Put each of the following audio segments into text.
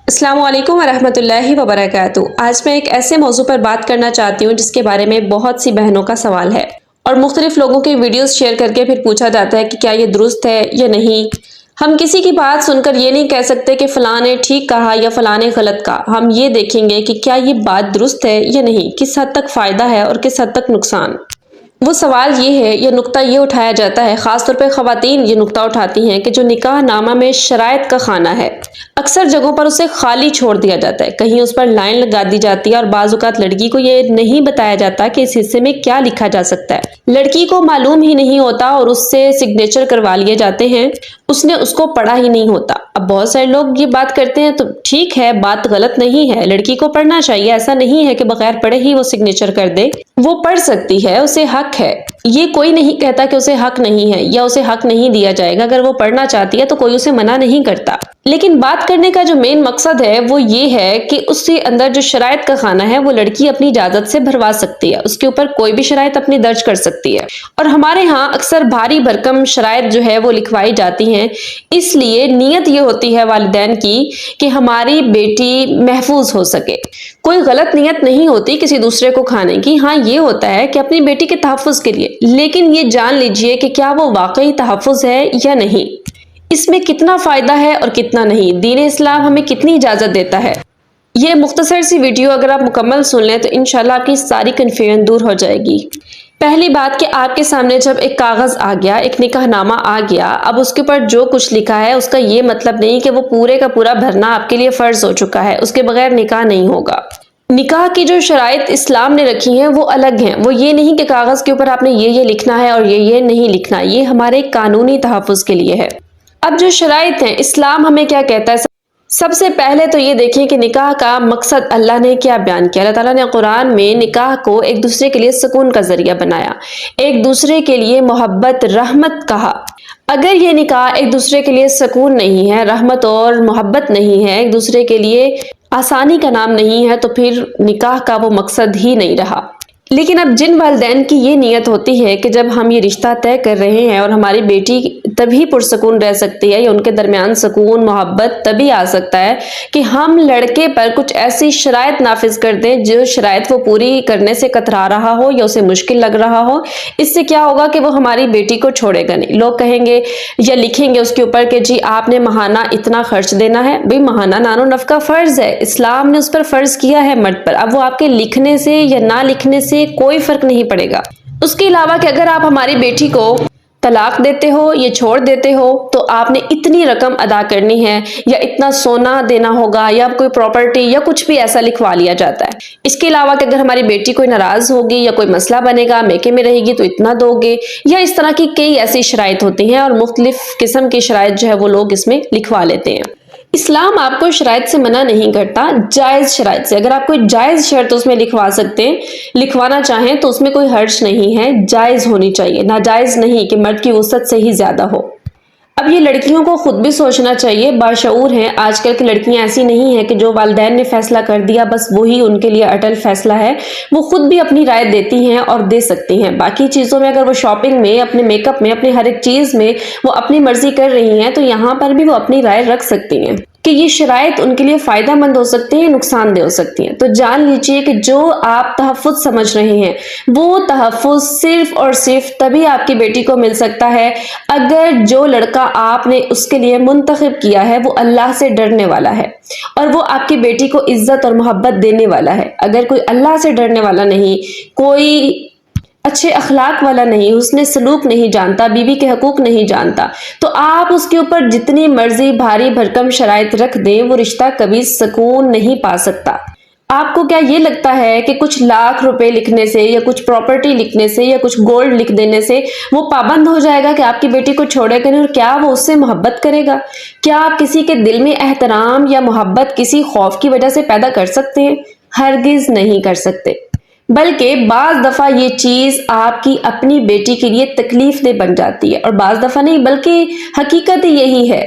السلام علیکم ورحمۃ اللہ وبرکاتہ۔ آج میں ایک ایسے موضوع پر بات کرنا چاہتی ہوں جس کے بارے میں بہت سی بہنوں کا سوال ہے اور مختلف لوگوں کے ویڈیوز شیئر کر کے پھر پوچھا جاتا ہے کہ کیا یہ درست ہے یا نہیں۔ ہم کسی کی بات سن کر یہ نہیں کہہ سکتے کہ فلاں نے ٹھیک کہا یا فلاں نے غلط کہا۔ ہم یہ دیکھیں گے کہ کیا یہ بات درست ہے یا نہیں، کس حد تک فائدہ ہے اور کس حد تک نقصان۔ وہ سوال یہ ہے یا نقطہ یہ اٹھایا جاتا ہے، خاص طور پہ خواتین یہ نقطہ اٹھاتی ہیں کہ جو نکاح نامہ میں شرائط کا خانہ ہے، اکثر جگہوں پر اسے خالی چھوڑ دیا جاتا ہے، کہیں اس پر لائن لگا دی جاتی ہے اور بعض اوقات لڑکی کو یہ نہیں بتایا جاتا کہ اس حصے میں کیا لکھا جا سکتا ہے۔ لڑکی کو معلوم ہی نہیں ہوتا اور اس سے سگنیچر کروا لیے جاتے ہیں، اس نے اس کو پڑھا ہی نہیں ہوتا۔ اب بہت سارے لوگ یہ بات کرتے ہیں تو ٹھیک ہے، بات غلط نہیں ہے، لڑکی کو پڑھنا چاہیے، ایسا نہیں ہے کہ بغیر پڑھے ہی وہ سگنیچر کر دے، وہ پڑھ سکتی ہے، اسے حق ہے۔ یہ کوئی نہیں کہتا کہ اسے حق نہیں ہے یا اسے حق نہیں دیا جائے گا، اگر وہ پڑھنا چاہتی ہے تو کوئی اسے منع نہیں کرتا۔ لیکن بات کرنے کا جو مین مقصد ہے وہ یہ ہے کہ اس کے اندر جو شرائط کا خانہ ہے وہ لڑکی اپنی اجازت سے بھروا سکتی ہے، اس کے اوپر کوئی بھی شرائط اپنی درج کر سکتی ہے۔ اور ہمارے ہاں اکثر بھاری بھرکم شرائط جو ہے وہ لکھوائی جاتی ہیں، اس لیے نیت یہ ہوتی ہے والدین کی کہ ہماری بیٹی محفوظ ہو سکے۔ کوئی غلط نیت نہیں ہوتی کسی دوسرے کو کھانے کی، ہاں یہ ہوتا ہے کہ اپنی بیٹی کے تحفظ کے لیے، لیکن یہ جان لیجئے کہ کیا وہ واقعی تحفظ ہے یا نہیں، اس میں کتنا فائدہ ہے اور کتنا نہیں، دین اسلام ہمیں کتنی اجازت دیتا ہے۔ یہ مختصر سی ویڈیو اگر آپ مکمل سن لیں تو انشاءاللہ آپ کی ساری کنفیوژن دور ہو جائے گی۔ پہلی بات کہ آپ کے سامنے جب ایک کاغذ آ گیا، ایک نکاح نامہ آ گیا، اب اس کے اوپر جو کچھ لکھا ہے اس کا یہ مطلب نہیں کہ وہ پورے کا پورا بھرنا آپ کے لیے فرض ہو چکا ہے، اس کے بغیر نکاح نہیں ہوگا۔ نکاح کی جو شرائط اسلام نے رکھی ہیں وہ الگ ہیں، وہ یہ نہیں کہ کاغذ کے اوپر آپ نے یہ لکھنا ہے اور یہ نہیں لکھنا، یہ ہمارے قانونی تحفظ کے لیے ہے۔ اب جو شرائط ہیں، اسلام ہمیں کیا کہتا ہے؟ سب سے پہلے تو یہ دیکھیں کہ نکاح کا مقصد اللہ نے کیا بیان کیا۔ اللہ تعالیٰ نے قرآن میں نکاح کو ایک دوسرے کے لیے سکون کا ذریعہ بنایا، ایک دوسرے کے لیے محبت رحمت کہا۔ اگر یہ نکاح ایک دوسرے کے لیے سکون نہیں ہے، رحمت اور محبت نہیں ہے، ایک دوسرے کے لیے آسانی کا نام نہیں ہے، تو پھر نکاح کا وہ مقصد ہی نہیں رہا۔ لیکن اب جن والدین کی یہ نیت ہوتی ہے کہ جب ہم یہ رشتہ طے کر رہے ہیں اور ہماری بیٹی تبھی پرسکون رہ سکتی ہے یا ان کے درمیان سکون محبت تبھی آ سکتا ہے کہ ہم لڑکے پر کچھ ایسی شرائط نافذ کر دیں جو شرائط وہ پوری کرنے سے کترا رہا ہو یا اسے مشکل لگ رہا ہو، اس سے کیا ہوگا کہ وہ ہماری بیٹی کو چھوڑے گا نہیں۔ لوگ کہیں گے یا لکھیں گے اس کے اوپر کہ جی آپ نے ماہانہ اتنا خرچ دینا ہے، بھئی ماہانہ نان و نفقہ فرض ہے، اسلام نے اس پر فرض کیا ہے مرد پر، اب وہ آپ کے لکھنے سے یا نہ لکھنے سے کوئی فرق نہیں پڑے گا۔ اس کے علاوہ کہ اگر آپ ہماری بیٹی کو طلاق دیتے ہو یا چھوڑ دیتے ہو تو آپ نے اتنی رقم ادا کرنی ہے یا اتنا سونا دینا ہوگا یا کوئی پراپرٹی یا کچھ بھی ایسا لکھوا لیا جاتا ہے۔ اس کے علاوہ کہ اگر ہماری بیٹی کوئی ناراض ہوگی یا کوئی مسئلہ بنے گا، میکے میں رہے گی تو اتنا دو گے، یا اس طرح کی کئی ایسی شرائط ہوتی ہیں اور مختلف قسم کی شرائط جو ہے وہ لوگ اس میں لکھوا لیتے ہیں۔ اسلام آپ کو شرائط سے منع نہیں کرتا، جائز شرائط سے، اگر آپ کوئی جائز شرط اس میں لکھوا سکتے ہیں، لکھوانا چاہیں تو اس میں کوئی حرج نہیں ہے، جائز ہونی چاہیے، ناجائز نہیں کہ مرد کی وسعت سے ہی زیادہ ہو۔ اب یہ لڑکیوں کو خود بھی سوچنا چاہیے، باشعور ہیں، آج کل کی لڑکیاں ایسی نہیں ہیں کہ جو والدین نے فیصلہ کر دیا بس وہی ان کے لیے اٹل فیصلہ ہے، وہ خود بھی اپنی رائے دیتی ہیں اور دے سکتی ہیں۔ باقی چیزوں میں اگر وہ شاپنگ میں، اپنے میک اپ میں، اپنے ہر ایک چیز میں وہ اپنی مرضی کر رہی ہیں تو یہاں پر بھی وہ اپنی رائے رکھ سکتی ہیں کہ یہ شرائط ان کے لیے فائدہ مند ہو سکتی ہیں، نقصان دہ ہو سکتی ہیں۔ تو جان لیجئے کہ جو آپ تحفظ سمجھ رہے ہیں وہ تحفظ صرف اور صرف تبھی آپ کی بیٹی کو مل سکتا ہے اگر جو لڑکا آپ نے اس کے لیے منتخب کیا ہے وہ اللہ سے ڈرنے والا ہے اور وہ آپ کی بیٹی کو عزت اور محبت دینے والا ہے۔ اگر کوئی اللہ سے ڈرنے والا نہیں، کوئی اچھے اخلاق والا نہیں، حسن سلوک نہیں جانتا، بیوی کے حقوق نہیں جانتا، تو آپ اس کے اوپر جتنی مرضی بھاری بھرکم شرائط رکھ دیں وہ رشتہ کبھی سکون نہیں پا سکتا۔ آپ کو کیا یہ لگتا ہے کہ کچھ لاکھ روپے لکھنے سے یا کچھ پراپرٹی لکھنے سے یا کچھ گولڈ لکھ دینے سے وہ پابند ہو جائے گا کہ آپ کی بیٹی کو چھوڑے گا نہیں، اور کیا وہ اس سے محبت کرے گا؟ کیا آپ کسی کے دل میں احترام یا محبت کسی خوف کی وجہ سے پیدا کر سکتے ہیں؟ ہرگز نہیں کر سکتے، بلکہ بعض دفعہ یہ چیز آپ کی اپنی بیٹی کے لیے تکلیف دہ بن جاتی ہے، اور بعض دفعہ نہیں بلکہ حقیقت یہی ہے۔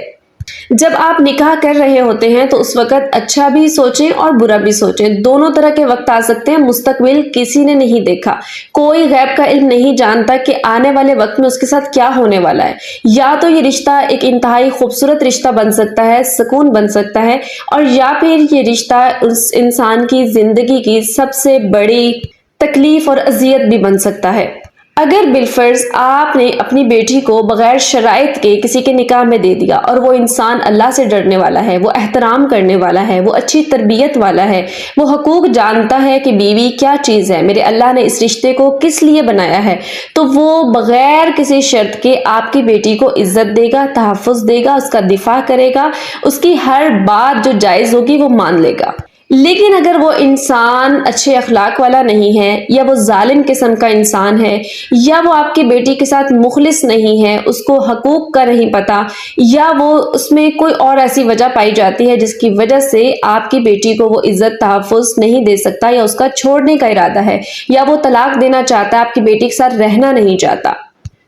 جب آپ نکاح کر رہے ہوتے ہیں تو اس وقت اچھا بھی سوچیں اور برا بھی سوچیں، دونوں طرح کے وقت آ سکتے ہیں، مستقبل کسی نے نہیں دیکھا، کوئی غیب کا علم نہیں جانتا کہ آنے والے وقت میں اس کے ساتھ کیا ہونے والا ہے۔ یا تو یہ رشتہ ایک انتہائی خوبصورت رشتہ بن سکتا ہے، سکون بن سکتا ہے، اور یا پھر یہ رشتہ اس انسان کی زندگی کی سب سے بڑی تکلیف اور اذیت بھی بن سکتا ہے۔ اگر بالفرض آپ نے اپنی بیٹی کو بغیر شرائط کے کسی کے نکاح میں دے دیا، اور وہ انسان اللہ سے ڈرنے والا ہے، وہ احترام کرنے والا ہے، وہ اچھی تربیت والا ہے، وہ حقوق جانتا ہے کہ بیوی کیا چیز ہے، میرے اللہ نے اس رشتے کو کس لیے بنایا ہے، تو وہ بغیر کسی شرط کے آپ کی بیٹی کو عزت دے گا، تحفظ دے گا، اس کا دفاع کرے گا، اس کی ہر بات جو جائز ہوگی وہ مان لے گا۔ لیکن اگر وہ انسان اچھے اخلاق والا نہیں ہے، یا وہ ظالم قسم کا انسان ہے، یا وہ آپ کی بیٹی کے ساتھ مخلص نہیں ہے، اس کو حقوق کا نہیں پتا، یا وہ اس میں کوئی اور ایسی وجہ پائی جاتی ہے جس کی وجہ سے آپ کی بیٹی کو وہ عزت تحفظ نہیں دے سکتا، یا اس کا چھوڑنے کا ارادہ ہے، یا وہ طلاق دینا چاہتا ہے، آپ کی بیٹی کے ساتھ رہنا نہیں چاہتا،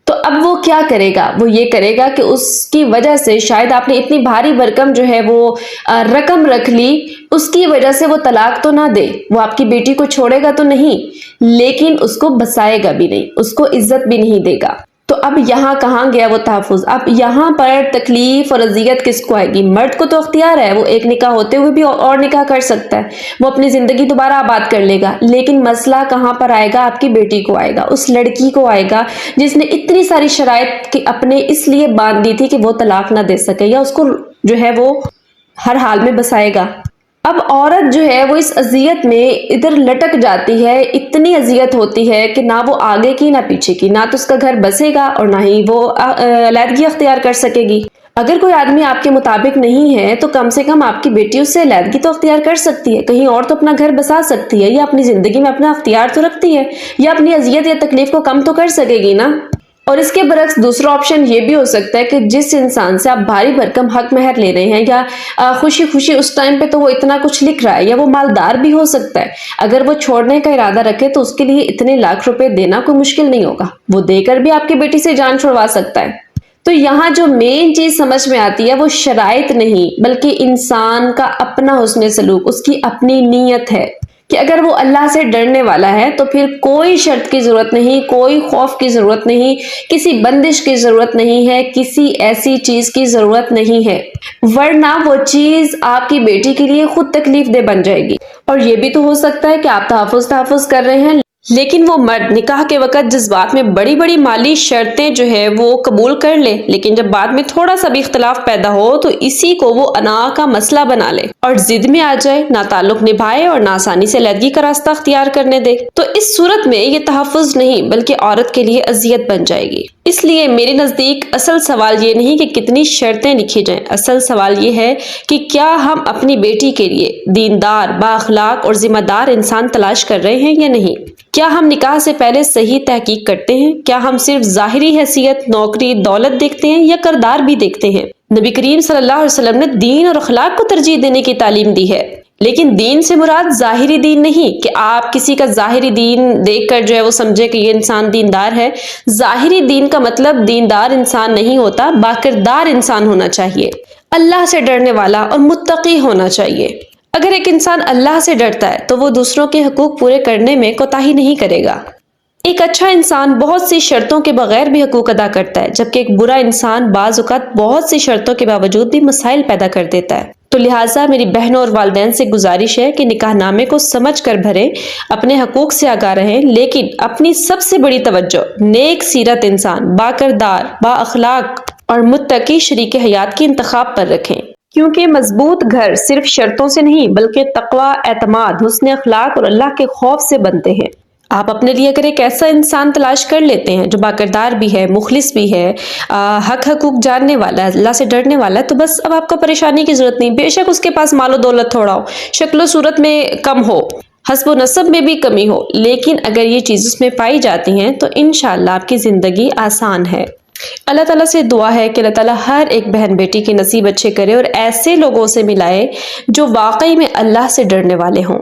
تو اب وہ کیا کرے گا؟ وہ یہ کرے گا کہ اس کی وجہ سے شاید آپ نے اتنی بھاری بھرکم جو ہے وہ رقم رکھ لی، اس کی وجہ سے وہ طلاق تو نہ دے، وہ آپ کی بیٹی کو چھوڑے گا تو نہیں، لیکن اس کو بسائے گا بھی نہیں، اس کو عزت بھی نہیں دے گا۔ تو اب یہاں کہاں گیا وہ تحفظ؟ اب یہاں پر تکلیف اور اذیت کس کو آئے گی؟ مرد کو تو اختیار ہے، وہ ایک نکاح ہوتے ہوئے بھی اور نکاح کر سکتا ہے، وہ اپنی زندگی دوبارہ آباد کر لے گا، لیکن مسئلہ کہاں پر آئے گا؟ آپ کی بیٹی کو آئے گا، اس لڑکی کو آئے گا جس نے اتنی ساری شرائط اپنے اس لیے باندھ دی تھی کہ وہ طلاق نہ دے سکے، یا اس کو جو ہے وہ ہر حال میں بسائے گا۔ اب عورت جو ہے وہ اس اذیت میں ادھر لٹک جاتی ہے، اتنی اذیت ہوتی ہے کہ نہ وہ آگے کی نہ پیچھے کی، نہ تو اس کا گھر بسے گا اور نہ ہی وہ علیحدگی اختیار کر سکے گی۔ اگر کوئی آدمی آپ کے مطابق نہیں ہے تو کم سے کم آپ کی بیٹی اس سے علیحدگی تو اختیار کر سکتی ہے، کہیں اور تو اپنا گھر بسا سکتی ہے، یا اپنی زندگی میں اپنا اختیار تو رکھتی ہے، یا اپنی اذیت یا تکلیف کو کم تو کر سکے گی نا۔ اور اس کے برعکس دوسرا آپشن یہ بھی ہو سکتا ہے کہ جس انسان سے آپ بھاری بھرکم حق مہر لے رہے ہیں، یا خوشی خوشی اس ٹائم پہ تو وہ اتنا کچھ لکھ رہا ہے، یا وہ مالدار بھی ہو سکتا ہے، اگر وہ چھوڑنے کا ارادہ رکھے تو اس کے لیے اتنے لاکھ روپے دینا کوئی مشکل نہیں ہوگا، وہ دے کر بھی آپ کی بیٹی سے جان چھڑوا سکتا ہے۔ تو یہاں جو مین چیز سمجھ میں آتی ہے وہ شرائط نہیں، بلکہ انسان کا اپنا حسن سلوک، اس کی اپنی نیت ہے کہ اگر وہ اللہ سے ڈرنے والا ہے تو پھر کوئی شرط کی ضرورت نہیں، کوئی خوف کی ضرورت نہیں، کسی بندش کی ضرورت نہیں ہے، کسی ایسی چیز کی ضرورت نہیں ہے، ورنہ وہ چیز آپ کی بیٹی کے لیے خود تکلیف دہ بن جائے گی۔ اور یہ بھی تو ہو سکتا ہے کہ آپ تحفظ کر رہے ہیں، لیکن وہ مرد نکاح کے وقت جذبات میں بڑی بڑی مالی شرطیں جو ہے وہ قبول کر لے، لیکن جب بعد میں تھوڑا سا بھی اختلاف پیدا ہو تو اسی کو وہ انا کا مسئلہ بنا لے اور ضد میں آ جائے، نہ تعلق نبھائے اور نہ آسانی سے علیحدگی کا راستہ اختیار کرنے دے، تو اس صورت میں یہ تحفظ نہیں بلکہ عورت کے لیے اذیت بن جائے گی۔ اس لیے میرے نزدیک اصل سوال یہ نہیں کہ کتنی شرطیں لکھی جائیں، اصل سوال یہ ہے کہ کیا ہم اپنی بیٹی کے لیے دیندار، با اخلاق اور ذمہ دار انسان تلاش کر رہے ہیں یا نہیں؟ کیا ہم نکاح سے پہلے صحیح تحقیق کرتے ہیں؟ کیا ہم صرف ظاہری حیثیت، نوکری، دولت دیکھتے ہیں یا کردار بھی دیکھتے ہیں؟ نبی کریم صلی اللہ علیہ وسلم نے دین اور اخلاق کو ترجیح دینے کی تعلیم دی ہے، لیکن دین سے مراد ظاہری دین نہیں کہ آپ کسی کا ظاہری دین دیکھ کر جو ہے وہ سمجھے کہ یہ انسان دیندار ہے۔ ظاہری دین کا مطلب دیندار انسان نہیں ہوتا، باکردار انسان ہونا چاہیے، اللہ سے ڈرنے والا اور متقی ہونا چاہیے۔ اگر ایک انسان اللہ سے ڈرتا ہے تو وہ دوسروں کے حقوق پورے کرنے میں کوتاہی نہیں کرے گا۔ ایک اچھا انسان بہت سی شرطوں کے بغیر بھی حقوق ادا کرتا ہے، جبکہ ایک برا انسان بعض اوقات بہت سی شرطوں کے باوجود بھی مسائل پیدا کر دیتا ہے۔ تو لہٰذا میری بہنوں اور والدین سے گزارش ہے کہ نکاح نامے کو سمجھ کر بھریں، اپنے حقوق سے آگاہ رہیں، لیکن اپنی سب سے بڑی توجہ نیک سیرت انسان، باکردار، با اخلاق اور متقی شریک حیات کے انتخاب پر رکھیں، کیونکہ مضبوط گھر صرف شرطوں سے نہیں بلکہ تقوی، اعتماد، حسن اخلاق اور اللہ کے خوف سے بنتے ہیں۔ آپ اپنے لیے اگر ایک ایسا انسان تلاش کر لیتے ہیں جو باکردار بھی ہے، مخلص بھی ہے، حقوق جاننے والا ہے، اللہ سے ڈرنے والا ہے، تو بس اب آپ کو پریشانی کی ضرورت نہیں۔ بے شک اس کے پاس مال و دولت تھوڑا ہو، شکل و صورت میں کم ہو، حسب و نسب میں بھی کمی ہو، لیکن اگر یہ چیز اس میں پائی جاتی ہیں تو انشاءاللہ آپ کی زندگی آسان ہے۔ اللہ تعالیٰ سے دعا ہے کہ اللہ تعالیٰ ہر ایک بہن بیٹی کے نصیب اچھے کرے اور ایسے لوگوں سے ملائے جو واقعی میں اللہ سے ڈرنے والے ہوں۔